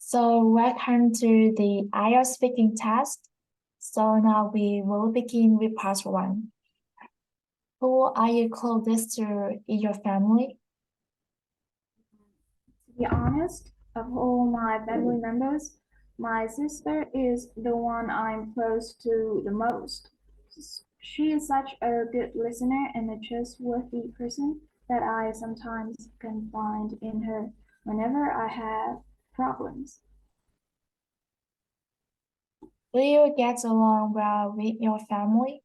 So welcome to the IELTS speaking test. So now we will begin with part one. Who are you closest to in your family? To be honest, of all my family members, my sister is the one I'm close to the most. She is such a good listener and a trustworthy person that I sometimes confide in her whenever I have problems. Do you get along well with your family?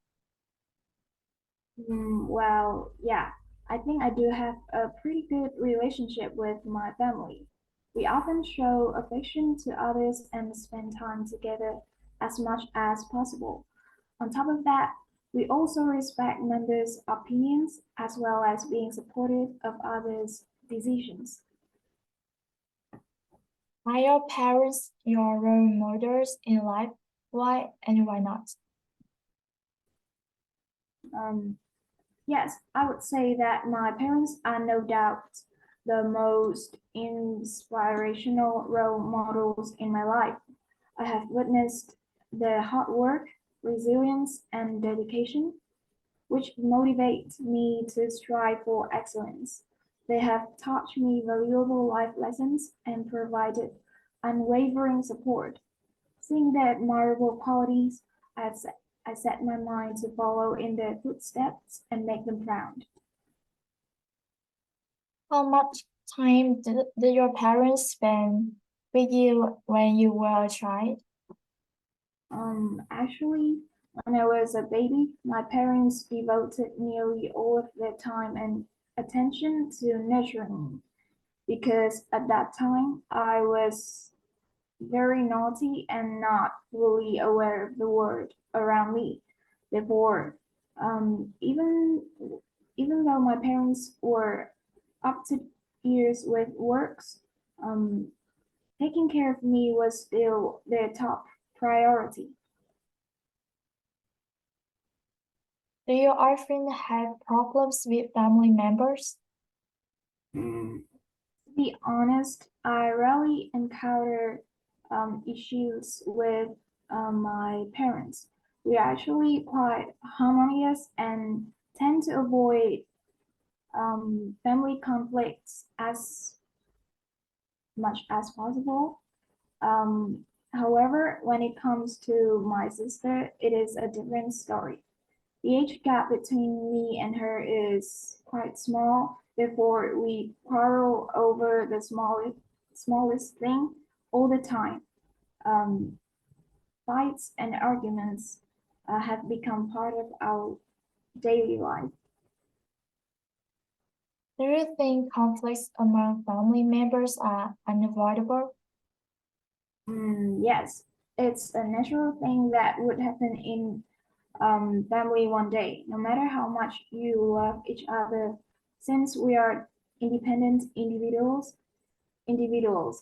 Well, yeah, I think I do have a pretty good relationship with my family. We often show affection to others and spend time together as much as possible. On top of that, we also respect members' opinions as well as being supportive of others' decisions. Are your parents your role models in life? Why and why not? Um, yes, I would say that my parents are no doubt the most inspirational role models in my life. I have witnessed their hard work, resilience, and dedication, which motivate me to strive for excellence. They have taught me valuable life lessons and provided unwavering support. Seeing their admirable qualities, I set my mind to follow in their footsteps and make them proud. How much time did your parents spend with you when you were a child? Actually, when I was a baby, my parents devoted nearly all of their time and attention to nurturing me because at that time I was very naughty and not fully aware of the world around me. Therefore, even though my parents were up to ears with works, um, taking care of me was still their top priority. Do you often have problems with family members? To be honest, I rarely encounter issues with my parents. We are actually quite harmonious and tend to avoid family conflicts as much as possible. Um, However, when it comes to my sister, it is a different story. The age gap between me and her is quite small, therefore we quarrel over the smallest thing all the time. Um, Fights and arguments have become part of our daily life. Do you think conflicts among family members are unavoidable? Yes, it's a natural thing that would happen in family one day, no matter how much you love each other, since we are independent individuals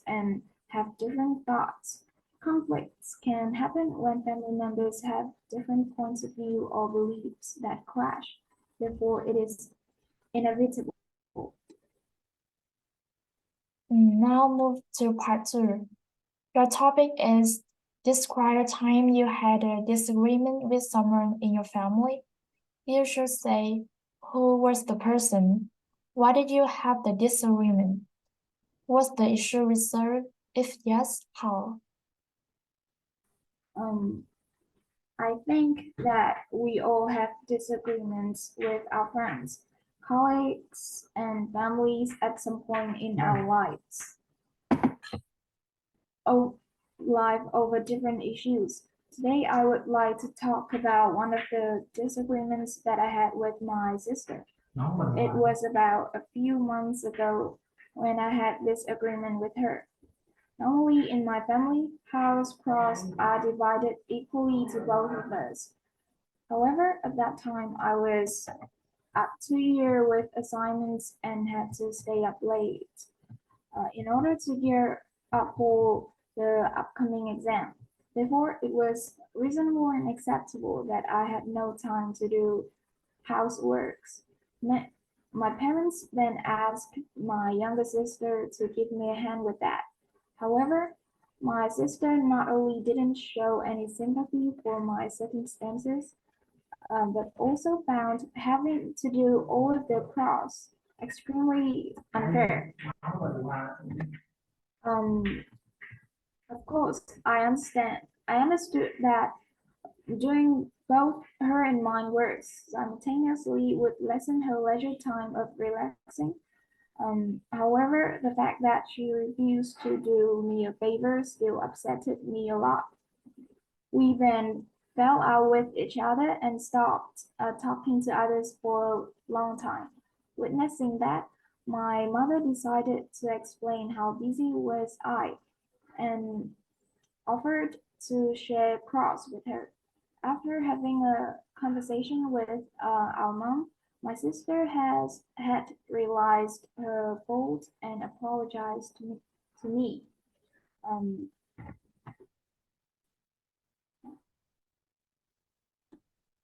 and have different thoughts. Conflicts can happen when family members have different points of view or beliefs that clash. Therefore, it is inevitable. Now move to part two. Your topic is describe a time you had a disagreement with someone in your family. You should say who was the person. Why did you have the disagreement? Was the issue resolved? If yes, how? Um, I think that we all have disagreements with our friends, colleagues, and families at some point in our lives. Oh, life over different issues. Today, I would like to talk about one of the disagreements that I had with my sister. It was about a few months ago when I had this agreement with her. Normally, in my family, house chores are divided equally to both of us. However, at that time, I was up to year with assignments and had to stay up late in order to gear up for the upcoming exam. Therefore, it was reasonable and acceptable that I had no time to do houseworks. My parents then asked my younger sister to give me a hand with that. However, My sister not only didn't show any sympathy for my circumstances, but also found having to do all of the chores extremely unfair. Um, of course, I understood that doing both her and mine works simultaneously would lessen her leisure time of relaxing. However, the fact that she refused to do me a favor still upset me a lot. We then fell out with each other and stopped talking to others for a long time. Witnessing that, my mother decided to explain how busy was I and offered to share cross with her. After having a conversation with our mom, my sister has had realized her fault and apologized to me. Um,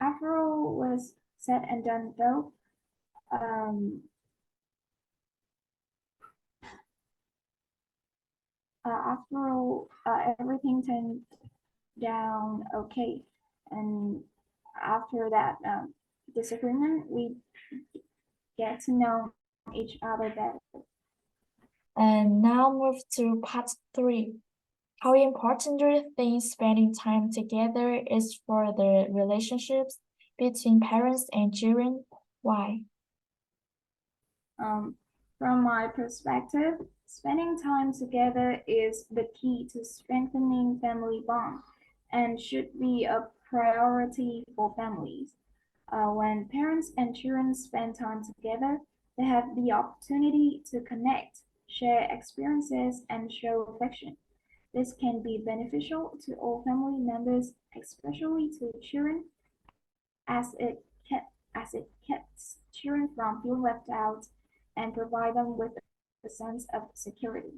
After all was said and done, though, um, after all, everything turned down okay, and after that disagreement, we get to know each other better. And now move to part 3. How important do you think spending time together is for the relationships between parents and children? Why? Um, from my perspective, spending time together is the key to strengthening family bond and should be a priority for families. When parents and children spend time together, they have the opportunity to connect, share experiences, and show affection. This can be beneficial to all family members, especially to children, as it keeps children from feeling left out and provide them with a sense of security.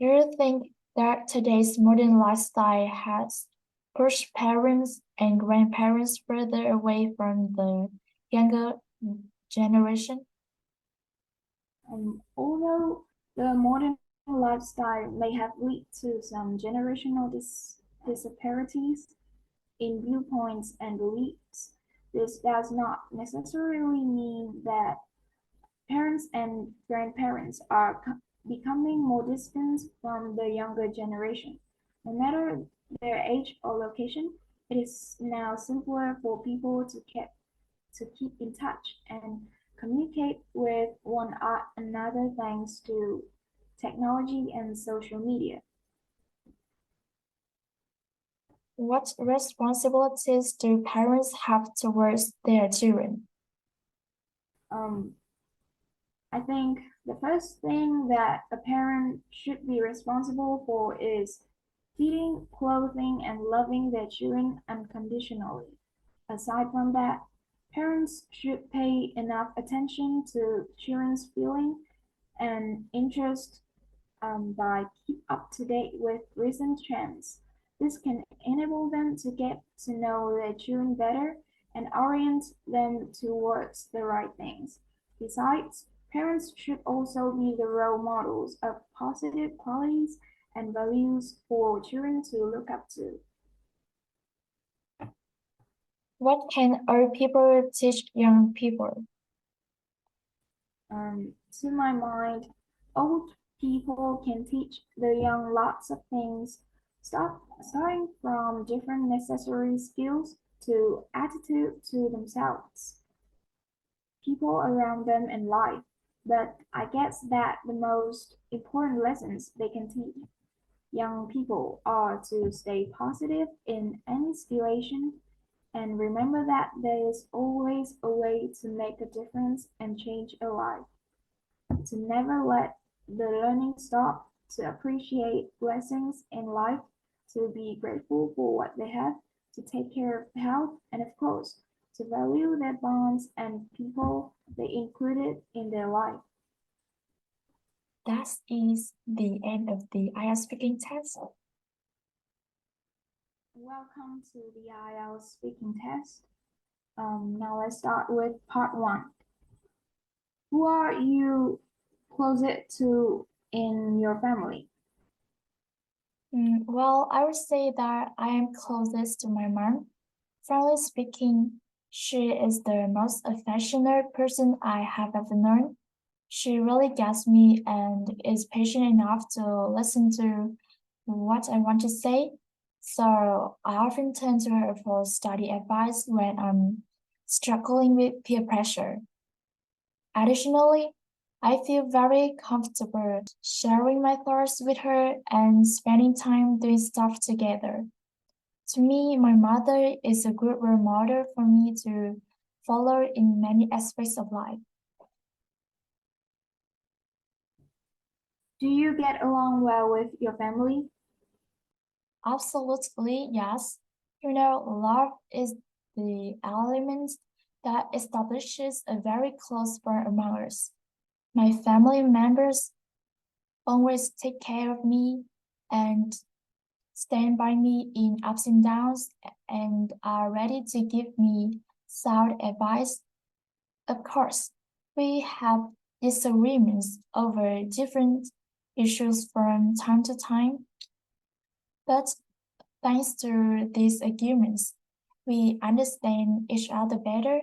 Do you think that today's modern lifestyle has pushed parents and grandparents further away from the younger generation? Although the modern lifestyle may have led to some generational disparities in viewpoints and beliefs, this does not necessarily mean that parents and grandparents are becoming more distant from the younger generation. No matter their age or location, it is now simpler for people to keep in touch and communicate with one another thanks to technology and social media. What responsibilities do parents have towards their children? Um, I think the first thing that a parent should be responsible for is feeding, clothing, and loving their children unconditionally. Aside from that, parents should pay enough attention to children's feelings and interests by keep up to date with recent trends. This can enable them to get to know their children better and orient them towards the right things. Besides, parents should also be the role models of positive qualities and values for children to look up to. What can old people teach young people? To my mind, old people can teach the young lots of things, starting from different necessary skills to attitude to themselves, people around them in life. But I guess that the most important lessons they can teach young people are to stay positive in any situation and remember that there is always a way to make a difference and change a life. To never let the learning stop, to appreciate blessings in life, to be grateful for what they have, to take care of health, and of course, to value their bonds and people they included in their life. That is the end of the IELTS speaking test. Welcome to the IELTS speaking test. Now let's start with part one. Who are you closest to in your family? Well, I would say that I am closest to my mom. Frankly speaking, she is the most affectionate person I have ever known. She really gets me and is patient enough to listen to what I want to say. So I often turn to her for study advice when I'm struggling with peer pressure. Additionally, I feel very comfortable sharing my thoughts with her and spending time doing stuff together. To me, my mother is a good role model for me to follow in many aspects of life. Do you get along well with your family? Absolutely, yes. Love is the element that establishes a very close bond among us. My family members always take care of me and stand by me in ups and downs and are ready to give me sound advice. Of course, we have disagreements over different issues from time to time, but thanks to these arguments, we understand each other better.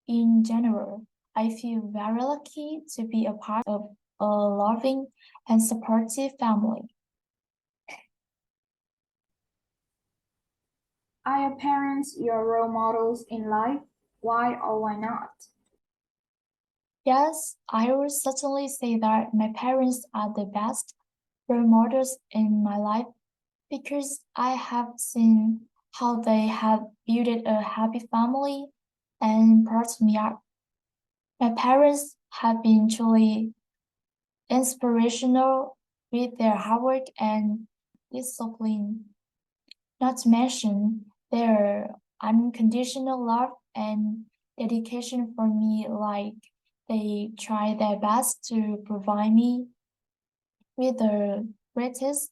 In general, I feel very lucky to be a part of a loving and supportive family. Are your parents your role models in life? Why or why not? Yes, I would certainly say that my parents are the best role models in my life because I have seen how they have built a happy family and brought me up. My parents have been truly inspirational with their hard work and discipline, not to mention their unconditional love and dedication for me, like they try their best to provide me with the greatest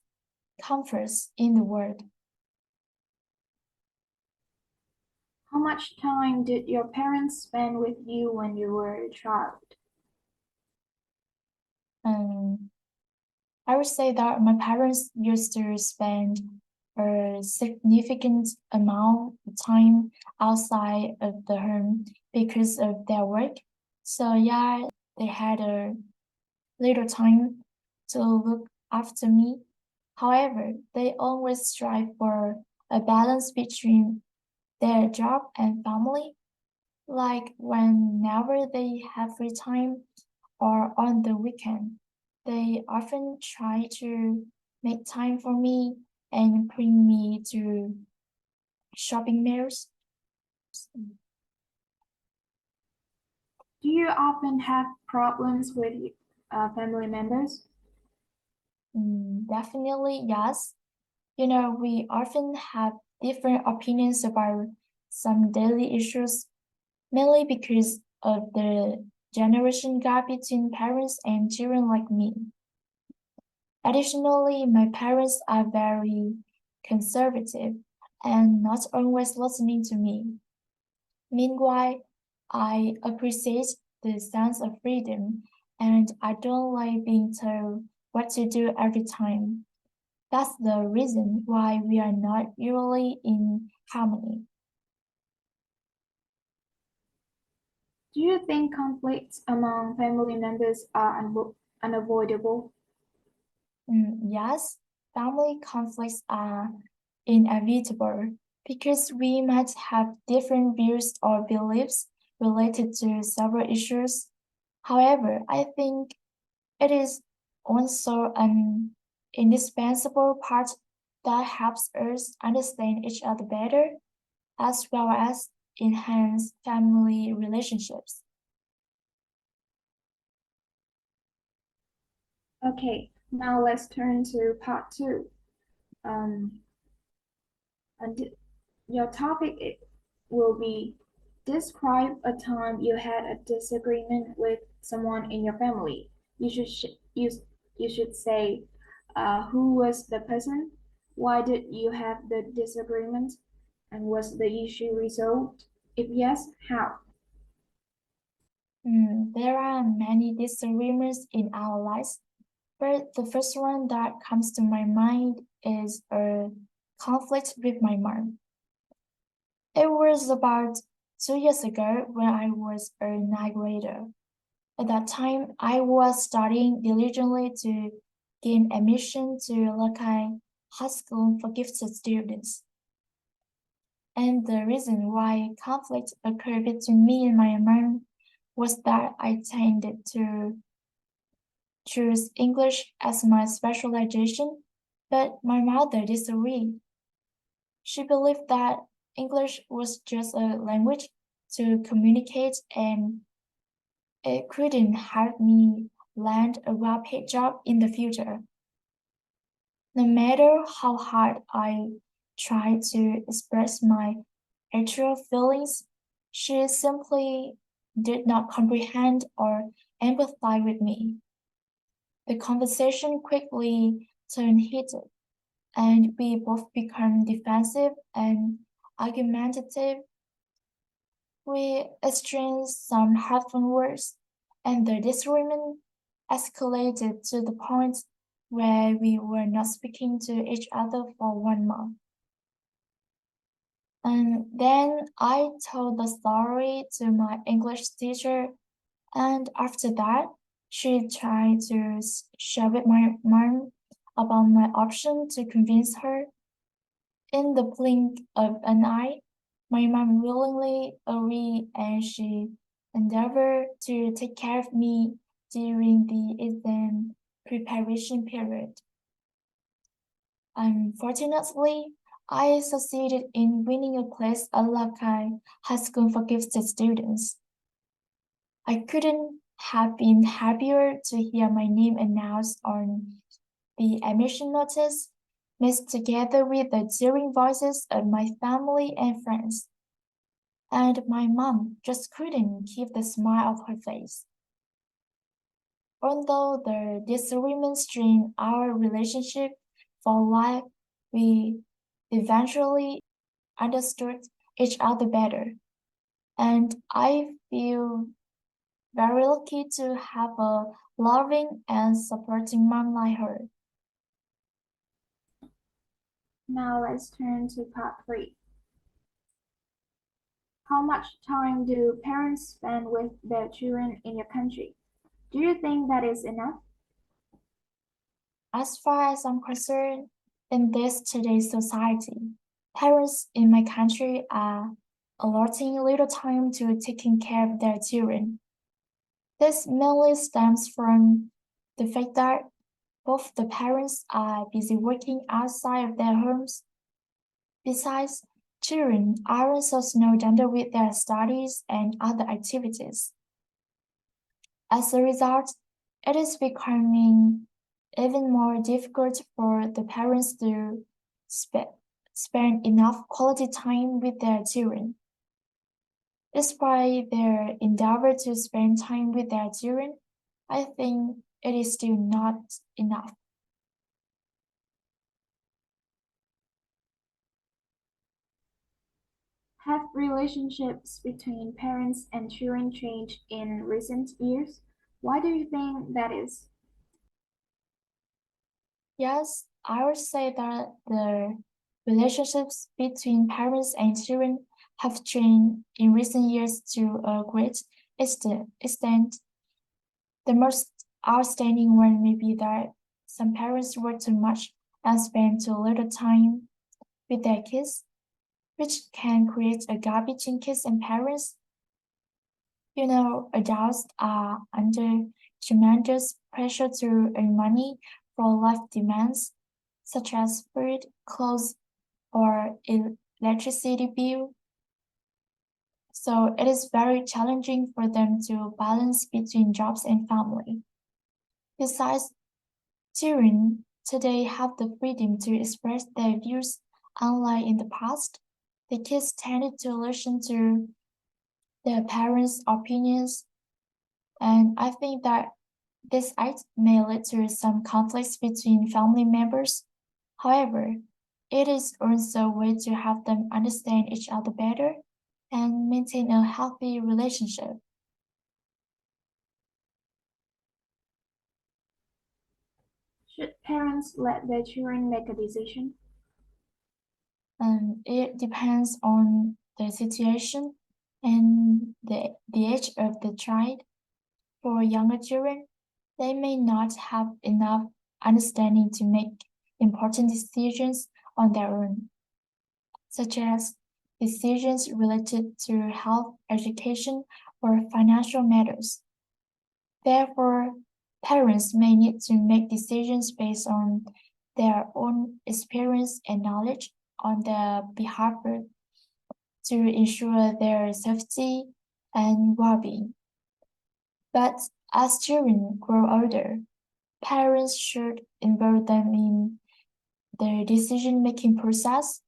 comforts in the world. How much time did your parents spend with you when you were a child? Um, I would say that my parents used to spend a significant amount of time outside of the home because of their work. So yeah, they had a little time to look after me. However, they always strive for a balance between their job and family. Like whenever they have free time or on the weekend, they often try to make time for me and bring me to shopping malls. Do you often have problems with family members? Definitely, yes. We often have different opinions about some daily issues, mainly because of the generation gap between parents and children like me. Additionally, my parents are very conservative and not always listening to me. Meanwhile, I appreciate the sense of freedom and I don't like being told what to do every time. That's the reason why we are not usually in harmony. Do you think conflicts among family members are unavoidable? Yes, family conflicts are inevitable because we might have different views or beliefs related to several issues. However, I think it is also an indispensable part that helps us understand each other better as well as enhance family relationships. Okay, now let's turn to part two. Um, and your topic will be describe a time you had a disagreement with someone in your family. You should you should say who was the person, why did you have the disagreement, and was the issue resolved? If yes, how? There are many disagreements in our lives, but the first one that comes to my mind is a conflict with my mom. It was about 2 years ago when I was a ninth grader. At that time, I was studying diligently to gain admission to local high school for gifted students. And the reason why conflict occurred between me and my mom was that I tended to choose English as my specialization, but my mother disagreed. She believed that English was just a language to communicate and it couldn't help me land a well-paid job in the future. No matter how hard I tried to express my actual feelings, she simply did not comprehend or empathize with me. The conversation quickly turned heated, and we both became defensive and argumentative. We exchanged some hurtful words, and the disagreement escalated to the point where we were not speaking to each other for 1 month. And then I told the story to my English teacher, and after that, she tried to share with my mom about my option to convince her. In the blink of an eye, my mom willingly agreed and she endeavored to take care of me during the exam preparation period. Unfortunately, I succeeded in winning a place at local high school for gifted students. I couldn't have been happier to hear my name announced on the admission notice, mixed together with the cheering voices of my family and friends. And my mom just couldn't keep the smile off her face. Although the disagreement strained our relationship for a while, we eventually understood each other better. And I feel very lucky to have a loving and supporting mom like her. Now let's turn to part three. How much time do parents spend with their children in your country? Do you think that is enough? As far as I'm concerned, in this today's society, parents in my country are allotting little time to taking care of their children. This mainly stems from the fact that both the parents are busy working outside of their homes. Besides, children aren't so snowed under with their studies and other activities. As a result, it is becoming even more difficult for the parents to spend enough quality time with their children. Despite their endeavor to spend time with their children, I think it is still not enough. Have relationships between parents and children changed in recent years? Why do you think that is? Yes, I would say that the relationships between parents and children have changed in recent years to a great extent. The most outstanding one may be that some parents work too much and spend too little time with their kids, which can create a gap between kids and parents. Adults are under tremendous pressure to earn money for life demands such as food, clothes, or electricity bill. So it is very challenging for them to balance between jobs and family. Besides, children today have the freedom to express their views, unlike in the past. The kids tended to listen to their parents' opinions, and I think that this act may lead to some conflicts between family members. However, it is also a way to help them understand each other better and maintain a healthy relationship. Should parents let their children make a decision? It depends on the situation and the age of the child. For younger children, they may not have enough understanding to make important decisions on their own, such as decisions related to health, education, or financial matters. Therefore, parents may need to make decisions based on their own experience and knowledge on their behalf to ensure their safety and well-being. But as children grow older, parents should involve them in the decision-making process.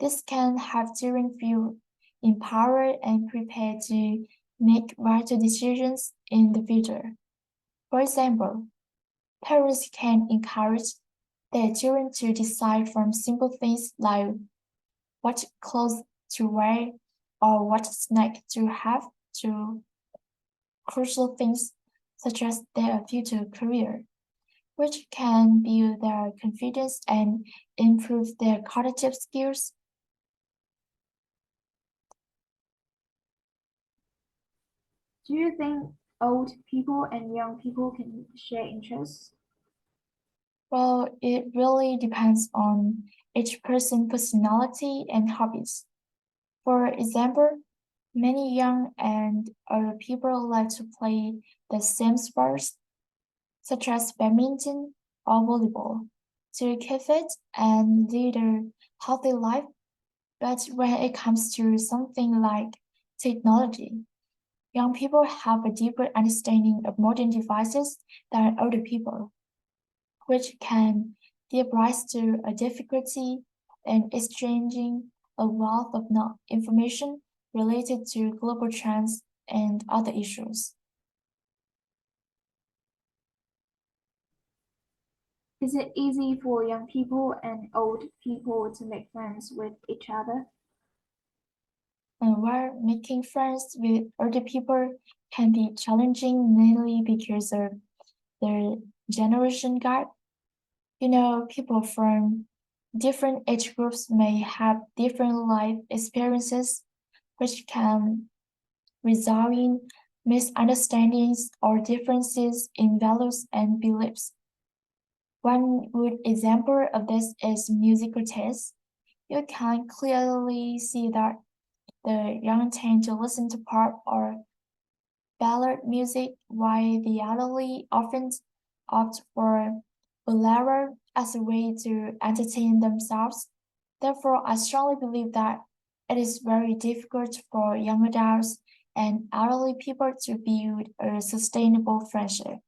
This can help children feel empowered and prepared to make vital decisions in the future. For example, parents can encourage their children to decide from simple things like what clothes to wear or what snack to have to crucial things such as their future career, which can build their confidence and improve their cognitive skills. Do you think old people and young people can share interests? Well, it really depends on each person's personality and hobbies. For example, many young and older people like to play the same sports, such as badminton or volleyball, to keep fit and lead a healthy life. But when it comes to something like technology, young people have a deeper understanding of modern devices than older people, which can give rise to a difficulty in exchanging a wealth of information related to global trends and other issues. Is it easy for young people and old people to make friends with each other? And while making friends with older people can be challenging mainly because of their generation gap, people from different age groups may have different life experiences, which can result in misunderstandings or differences in values and beliefs. One good example of this is musical taste. You can clearly see that the young tend to listen to pop or ballad music, while the elderly often opt for bolero as a way to entertain themselves. Therefore, I strongly believe that it is very difficult for young adults and elderly people to build a sustainable friendship.